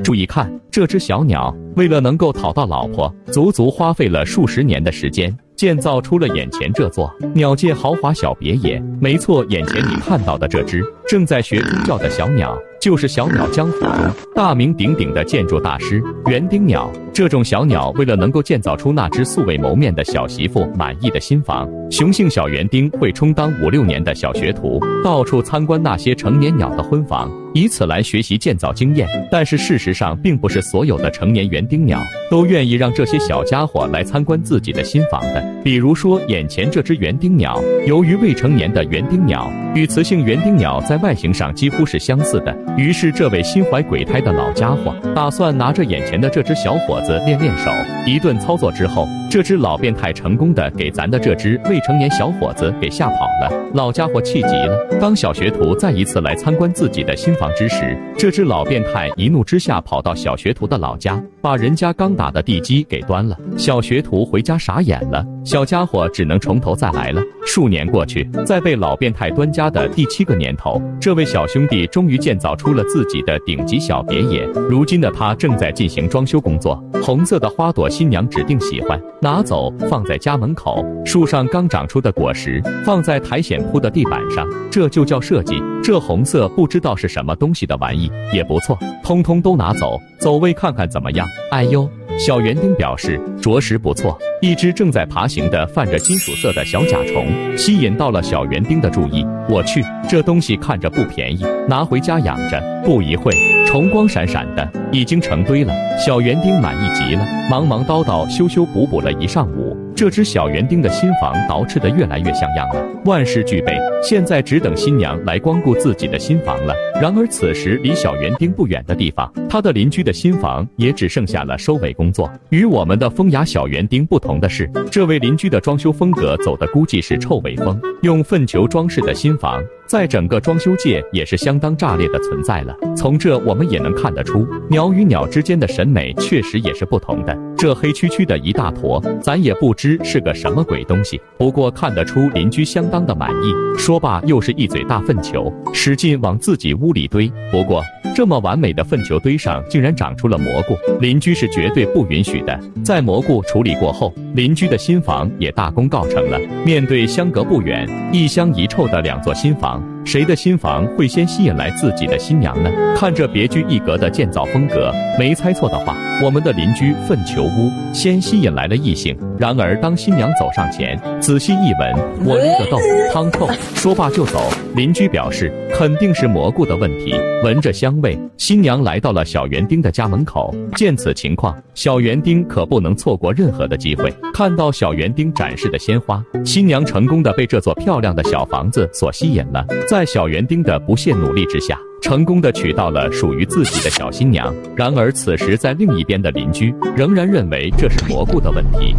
注意看，这只小鸟为了能够讨到老婆，足足花费了数十年的时间，建造出了眼前这座鸟界豪华小别野。没错，眼前你看到的这只正在学猪叫的小鸟，就是小鸟江湖中大名鼎鼎的建筑大师园丁鸟。这种小鸟为了能够建造出那只素未谋面的小媳妇满意的新房，雄性小园丁会充当5、6年的小学徒，到处参观那些成年鸟的婚房，以此来学习建造经验。但是事实上，并不是所有的成年园丁鸟都愿意让这些小家伙来参观自己的新房的。比如说，眼前这只园丁鸟，由于未成年的园丁鸟与雌性园丁鸟在外形上几乎是相似的，于是这位心怀鬼胎的老家伙打算拿着眼前的这只小伙子练练手。一顿操作之后，这只老变态成功的给咱的这只未成年小伙子给吓跑了。老家伙气急了，当小学徒再一次来参观自己的新房之时，这只老变态一怒之下跑到小学徒的老家，把人家刚打的地基给端了。小学徒回家傻眼了，小家伙只能从头再来了。数年过去，在被老变态端家的第7个年头，这位小兄弟终于建造出了自己的顶级小别野。如今的他正在进行装修工作，红色的花朵新娘指定喜欢，拿走放在家门口。树上刚长出的果实放在苔藓铺的地板上，这就叫设计。这红色不知道是什么东西的玩意，也不错，通通都拿走，走位看看怎么样？哎呦，小园丁表示着实不错。一只正在爬行的泛着金属色的小甲虫吸引到了小园丁的注意。我去，这东西看着不便宜，拿回家养着。不一会，虫光闪闪的，已经成堆了。小园丁满意极了，忙忙叨叨修修补补了一上午，这只小园丁的新房捯饬得越来越像样了，万事俱备，现在只等新娘来光顾自己的新房了。然而此时离小园丁不远的地方，他的邻居的新房也只剩下了收尾工作。与我们的风雅小园丁不同的是，这位邻居的装修风格走的估计是臭尾风，用粪球装饰的新房在整个装修界也是相当炸裂的存在了。从这我们也能看得出，鸟与鸟之间的审美确实也是不同的。这黑黢黢的一大坨，咱也不知是个什么鬼东西，不过看得出邻居相当的满意。说罢又是一嘴大粪球，使劲往自己屋里堆。不过这么完美的粪球堆上竟然长出了蘑菇，邻居是绝对不允许的。在蘑菇处理过后，邻居的新房也大功告成了。面对相隔不远、一香一臭的2座新房，谁的新房会先吸引来自己的新娘呢？看这别具一格的建造风格，没猜错的话，我们的邻居粪球屋先吸引来了异性。然而当新娘走上前，仔细一闻，我晕个豆，汤臭。说罢就走。邻居表示肯定是蘑菇的问题。闻着香味，新娘来到了小园丁的家门口。见此情况，小园丁可不能错过任何的机会。看到小园丁展示的鲜花，新娘成功的被这座漂亮的小房子所吸引了。在小园丁的不懈努力之下，成功的娶到了属于自己的小新娘。然而此时在另一边的邻居仍然认为这是蘑菇的问题。